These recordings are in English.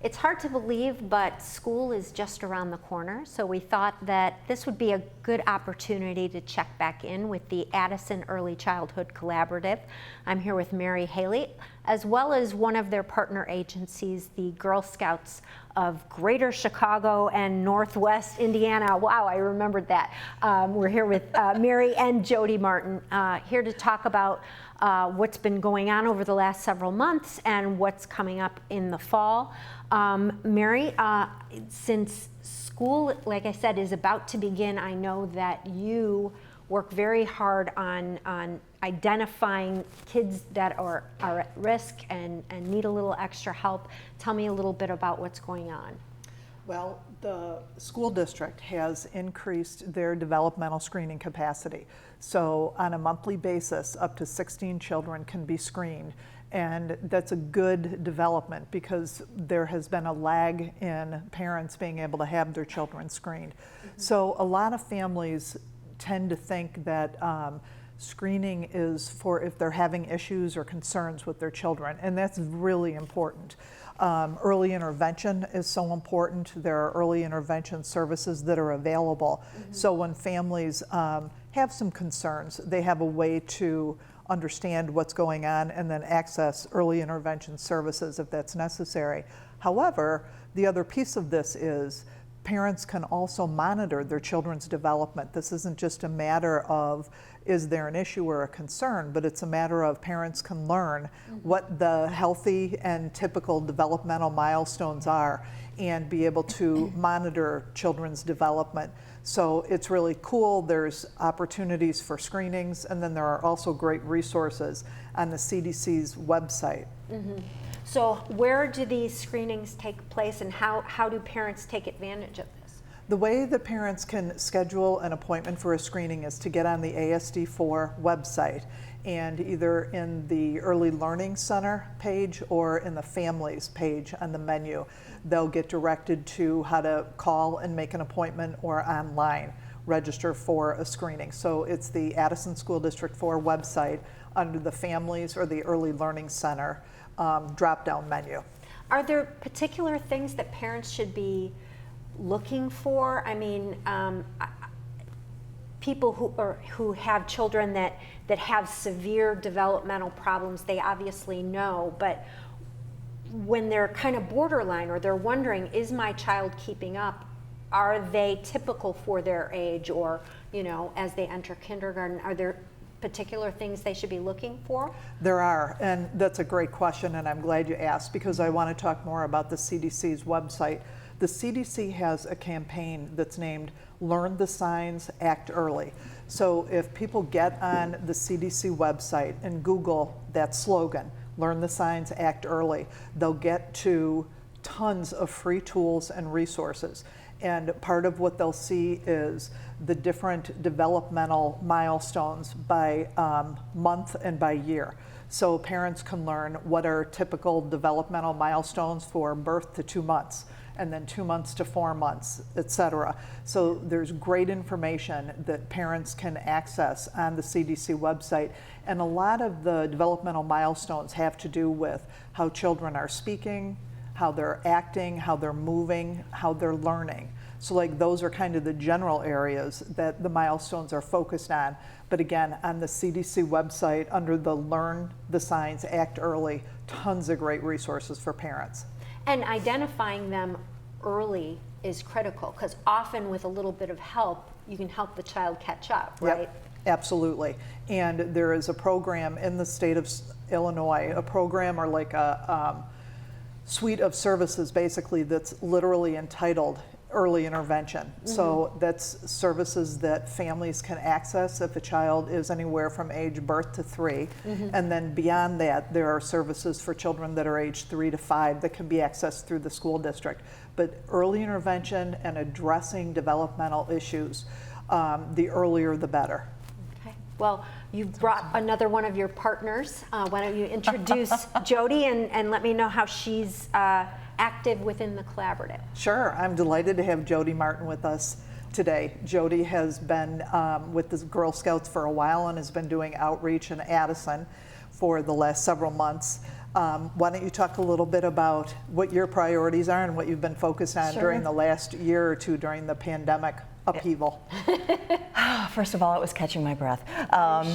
It's hard to believe, but school is just around the corner, so we thought that this would be a good opportunity to check back in with the Addison Early Childhood Collaborative. I'm here with Mary Haley, as well as one of their partner agencies, the Girl Scouts of Greater Chicago and Northwest Indiana. Wow, I remembered that. We're here with Mary and Jody Martin, here to talk about what's been going on over the last several months and what's coming up in the fall. Mary, since school, like I said, is about to begin, I know that you work very hard on identifying kids that are at risk and need a little extra help. Tell me a little bit about what's going on. Well, the school district has increased their developmental screening capacity. So on a monthly basis, up to 16 children can be screened. And that's a good development because there has been a lag in parents being able to have their children screened. So a lot of families tend to think that screening is for if they're having issues or concerns with their children, and that's really important. Early intervention is so important. There are early intervention services that are available. So when families have some concerns, they have a way to understand what's going on and then access early intervention services if that's necessary. However, the other piece of this is parents can also monitor their children's development. This isn't just a matter of is there an issue or a concern, but it's a matter of parents can learn what the healthy and typical developmental milestones are and be able to monitor children's development. So it's really cool. There's opportunities for screenings, and then there are also great resources on the CDC's website. So where do these screenings take place, and how do parents take advantage of this? The way that parents can schedule an appointment for a screening is to get on the ASD4 website, and either in the Early Learning Center page or in the Families page on the menu, they'll get directed to how to call and make an appointment or online register for a screening. So it's the Addison School District 4 website under the Families or the Early Learning Center drop-down menu. Are there particular things that parents should be looking for? I mean, people who have children that have severe developmental problems, they obviously know, but when they're kind of borderline or they're wondering, is my child keeping up? Are they typical for their age, or, you know, as they enter kindergarten, are there particular things they should be looking for? There are, and that's a great question, and I'm glad you asked because I want to talk more about the CDC's website. The CDC has a campaign that's named Learn the Signs, Act Early. So if people get on the CDC website and Google that slogan, Learn the Signs, Act Early, they'll get to tons of free tools and resources. And part of what they'll see is the different developmental milestones by month and by year. So parents can learn what are typical developmental milestones for birth to 2 months, and then 2 months to 4 months, etc. So there's great information that parents can access on the CDC website. And a lot of the developmental milestones have to do with how children are speaking, how they're acting, how they're moving, how they're learning. So like those are kind of the general areas that the milestones are focused on. But again, on the CDC website under the Learn the Signs, Act Early, tons of great resources for parents. And identifying them early is critical because often with a little bit of help, you can help the child catch up, right? Yep, absolutely. And there is a program in the state of Illinois, a program or like a suite of services basically that's literally entitled Early Intervention. So that's services that families can access if a child is anywhere from age birth to 3. And then beyond that, there are services for children that are age 3 to 5 that can be accessed through the school district. But early intervention and addressing developmental issues, the earlier the better. Okay. Well, you've brought another one of your partners. Why don't you introduce Jody and let me know how she's active within the collaborative. Sure, I'm delighted to have Jody Martin with us today. Jody has been with the Girl Scouts for a while and has been doing outreach in Addison for the last several months. Why don't you talk a little bit about what your priorities are and what you've been focused on during the last year or two during the pandemic upheaval? First of all, it was catching my breath.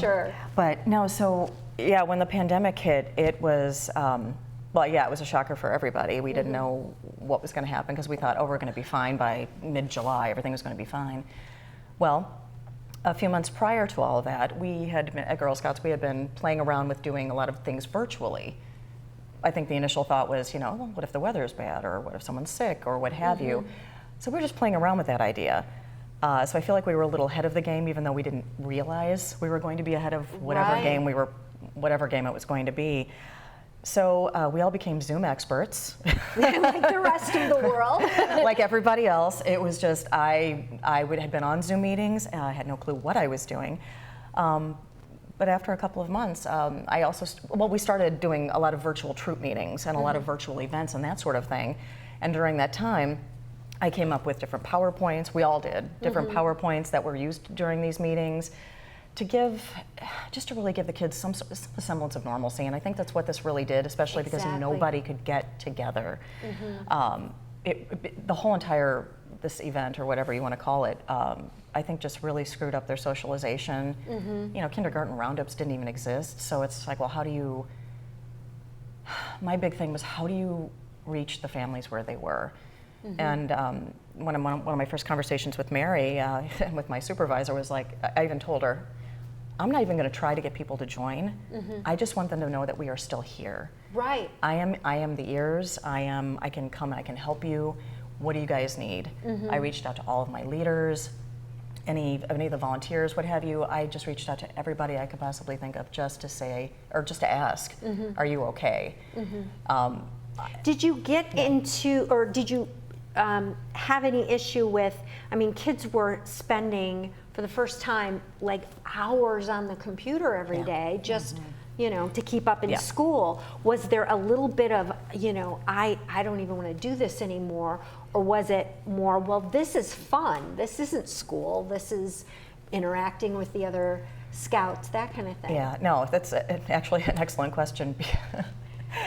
Sure. But no, so yeah, when the pandemic hit, it was, well, yeah, it was a shocker for everybody. We didn't know what was going to happen because we thought, oh, we're going to be fine by mid-July. Everything was going to be fine. Well, a few months prior to all of that, we had been, at Girl Scouts, we had been playing around with doing a lot of things virtually. I think the initial thought was, well, what if the weather is bad, or what if someone's sick, or what have you. So we were just playing around with that idea. So I feel like we were a little ahead of the game, even though we didn't realize we were going to be ahead of whatever game whatever game it was going to be. So we all became Zoom experts. Like the rest of the world. Like everybody else, it was just, I had been on Zoom meetings, and I had no clue what I was doing. But after a couple of months, I also, we started doing a lot of virtual troop meetings and a lot of virtual events and that sort of thing. And during that time, I came up with different PowerPoints, we all did, different PowerPoints that were used during these meetings to just to really give the kids some semblance of normalcy. And I think that's what this really did, especially because nobody could get together. The whole entire, this event, or whatever you want to call it, I think just really screwed up their socialization. Kindergarten roundups didn't even exist. So it's like, well, how do you, my big thing was, how do you reach the families where they were? And one of my first conversations with Mary, and with my supervisor, was like, I even told her, I'm not even going to try to get people to join. I just want them to know that we are still here. Right. I am the ears. I can come and I can help you. What do you guys need? I reached out to all of my leaders, any of the volunteers, what have you. I just reached out to everybody I could possibly think of, just to say, or just to ask, are you okay? Did you get into, or did you have any issue with, kids were spending, for the first time, like hours on the computer every day, just, to keep up in school. Was there a little bit of, I don't even want to do this anymore? Or was it more, well, this is fun. This isn't school. This is interacting with the other scouts, that kind of thing? Yeah, no, that's actually an excellent question.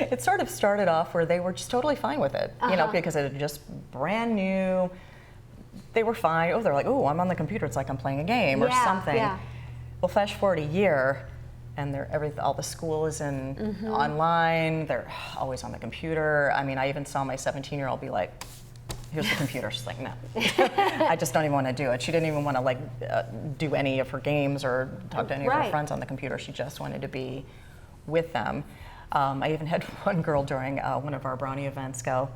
It sort of started off where they were just totally fine with it, because it was just brand new. They were fine. Oh, they're like, oh, I'm on the computer. It's like I'm playing a game or something. Yeah. Well, flash forward a year, and all the school is in online. They're always on the computer. I even saw my 17-year-old be like, here's the computer. She's like, no, I just don't even want to do it. She didn't even want to do any of her games or talk to any of her friends on the computer. She just wanted to be with them. I even had one girl during one of our Brownie events go,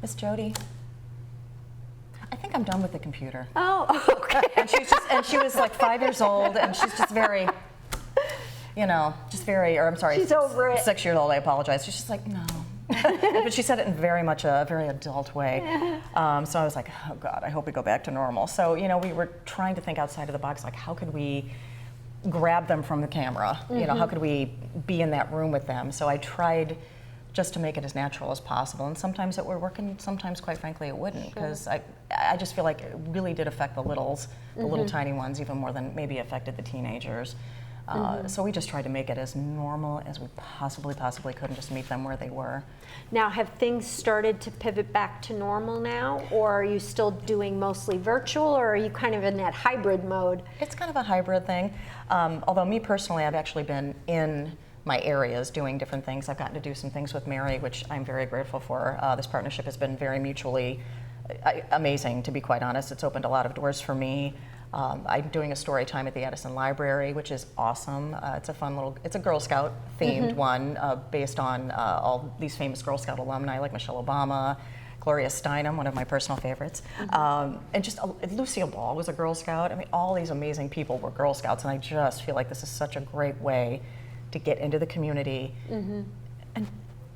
Miss Jody, I think I'm done with the computer. Oh, okay. And she was like 5 years old, and she's just very, or I'm sorry, she's over it. 6 years old. I apologize. She's just like, no. But she said it in very much a very adult way. So I was like, oh God, I hope we go back to normal. So we were trying to think outside of the box, like how could we grab them from the camera? How could we be in that room with them? So I tried just to make it as natural as possible, and sometimes it would work, and sometimes, quite frankly, it wouldn't, because I just feel like it really did affect the littles, the little tiny ones, even more than maybe affected the teenagers. So we just tried to make it as normal as we possibly could, and just meet them where they were. Now, have things started to pivot back to normal now, or are you still doing mostly virtual, or are you kind of in that hybrid mode? It's kind of a hybrid thing. Although me personally, I've actually been in my areas doing different things. I've gotten to do some things with Mary, which I'm very grateful for. This partnership has been very mutually amazing, to be quite honest. It's opened a lot of doors for me. I'm doing a story time at the Addison Library, which is awesome. It's a fun it's a Girl Scout themed one, based on all these famous Girl Scout alumni like Michelle Obama, Gloria Steinem, one of my personal favorites, and just Lucille Ball was a Girl Scout. All these amazing people were Girl Scouts, and I just feel like this is such a great way to get into the community and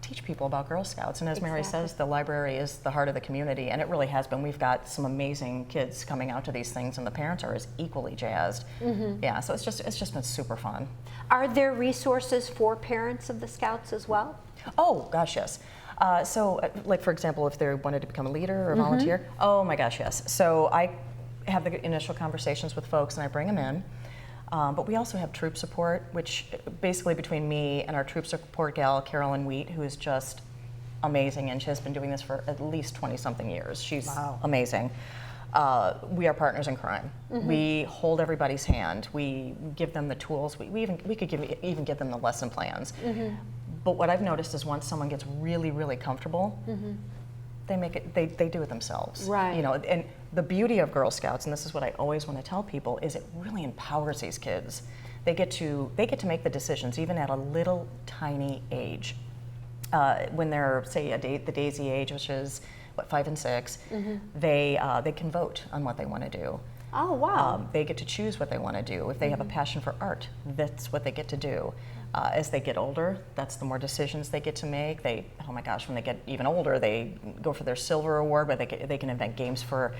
teach people about Girl Scouts. And as Mary says, the library is the heart of the community, and it really has been. We've got some amazing kids coming out to these things, and the parents are as equally jazzed. Yeah, so it's just been super fun. Are there resources for parents of the Scouts as well? Oh gosh, yes. Like for example, if they wanted to become a leader or a volunteer, oh my gosh, yes. So I have the initial conversations with folks, and I bring them in. But we also have troop support, which basically between me and our troop support gal, Carolyn Wheat, who is just amazing, and she has been doing this for at least 20-something years. She's amazing. We are partners in crime. We hold everybody's hand. We give them the tools. We could even give them the lesson plans. But what I've noticed is once someone gets really, really comfortable, they make it. They do it themselves. Right. You know, and the beauty of Girl Scouts, and this is what I always want to tell people, is it really empowers these kids. They get to make the decisions even at a little tiny age. When they're, say, the Daisy age, which is what, 5 and 6, they can vote on what they want to do. Oh, wow. They get to choose what they want to do. If they have a passion for art, that's what they get to do. As they get older, that's the more decisions they get to make. Oh my gosh, when they get even older, they go for their silver award, where they can invent games for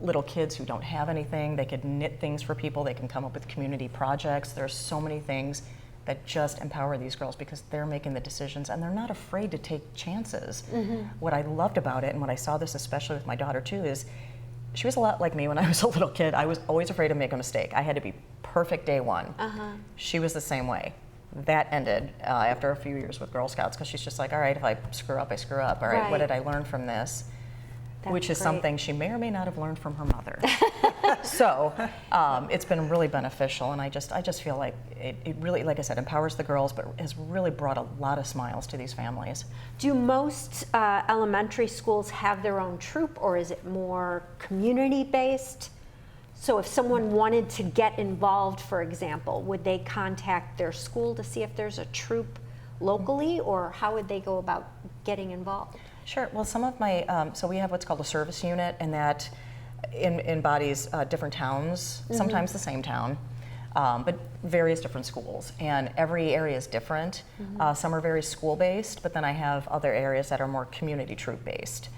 little kids who don't have anything. They could knit things for people. They can come up with community projects. There's so many things that just empower these girls because they're making the decisions and they're not afraid to take chances. What I loved about it, and what I saw this especially with my daughter too, is she was a lot like me when I was a little kid. I was always afraid to make a mistake. I had to be perfect day one. She was the same way. That ended after a few years with Girl Scouts, because she's just like, all right, if I screw up, I screw up. All right, what did I learn from this? Which is something she may or may not have learned from her mother. So it's been really beneficial, and I just feel like it really, like I said, empowers the girls, but has really brought a lot of smiles to these families. Do most elementary schools have their own troop, or is it more community-based? So if someone wanted to get involved, for example, would they contact their school to see if there's a troop locally, or how would they go about getting involved? Sure. Well, some of my, so we have what's called a service unit, and that embodies different towns, sometimes the same town, but various different schools. And every area is different. Some are very school-based, but then I have other areas that are more community troop-based.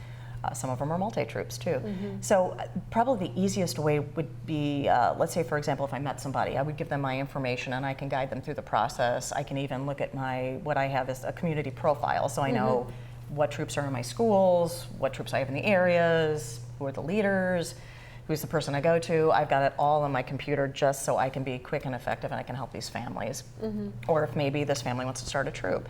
Some of them are multi-troops too. So probably the easiest way would be, let's say for example, if I met somebody, I would give them my information and I can guide them through the process. I can even look at what I have is a community profile, so I know what troops are in my schools, what troops I have in the areas, who are the leaders, who's the person I go to. I've got it all on my computer just so I can be quick and effective and I can help these families. Or if maybe this family wants to start a troop.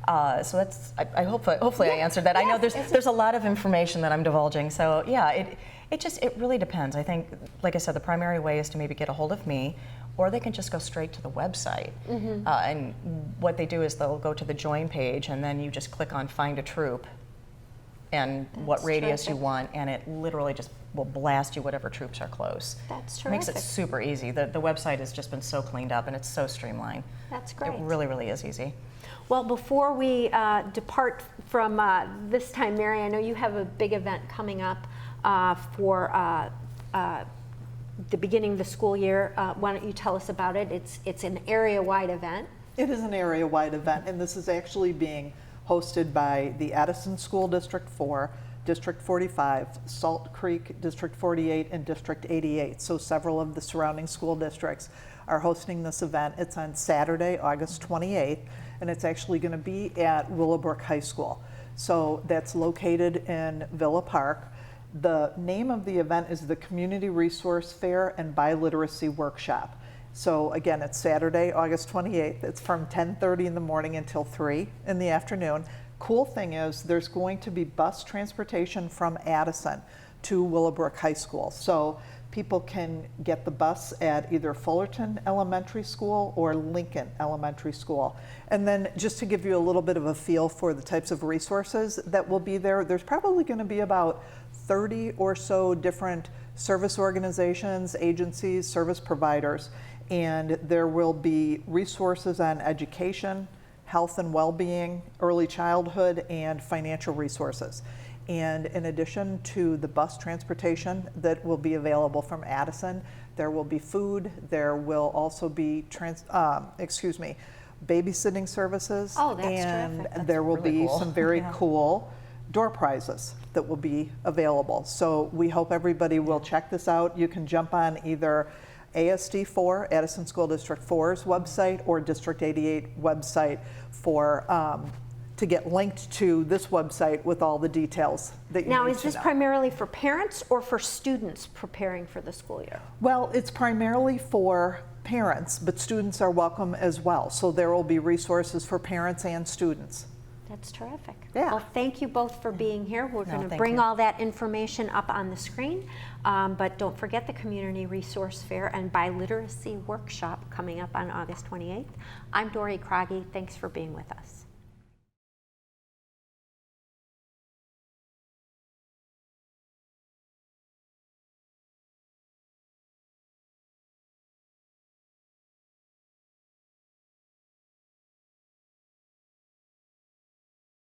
So that's, hopefully I answered that. I know there's a lot of information that I'm divulging, so yeah, it really depends. I think, like I said, the primary way is to maybe get a hold of me, or they can just go straight to the website. And what they do is they'll go to the join page, and then you just click on find a troop and what radius you want, and it literally just will blast you whatever troops are close. That's terrific. It makes it super easy. The website has just been so cleaned up and it's so streamlined. That's great. It really, really is easy. Well, before we depart from this time, Mary, I know you have a big event coming up for the beginning of the school year. Why don't you tell us about it? It's an area-wide event. It is an area-wide event, and this is actually being hosted by the Addison School District 4, District 45, Salt Creek, District 48, and District 88. So several of the surrounding school districts are hosting this event. It's on Saturday, August 28th, and it's actually going to be at Willowbrook High School. So that's located in Villa Park. The name of the event is the Community Resource Fair and Biliteracy Workshop. So again, it's Saturday, August 28th. It's from 10:30 in the morning until 3 in the afternoon. Cool thing is there's going to be bus transportation from Addison to Willowbrook High School. So people can get the bus at either Fullerton Elementary School or Lincoln Elementary School. And then just to give you a little bit of a feel for the types of resources that will be there, there's probably going to be about 30 or so different service organizations, agencies, service providers, and there will be resources on education, health and well-being, early childhood, and financial resources. And in addition to the bus transportation that will be available from Addison, there will be food, there will also be babysitting services. Oh, that's and terrific. there will really be cool. some very cool door prizes that will be available. So we hope everybody will check this out. You can jump on either ASD4, Addison School District 4's website, or District 88 website to get linked to this website with all the details that you Now, need is to this know. primarily for parents or for students preparing for the school year? Well, it's primarily for parents, but students are welcome as well. So there will be resources for parents and students. That's terrific. Yeah. Well, thank you both for being here. We're No, going to thank bring you. all that information up on the screen, but don't forget the Community Resource Fair and Biliteracy Workshop coming up on August 28th. I'm Dory Croggy. Thanks for being with us.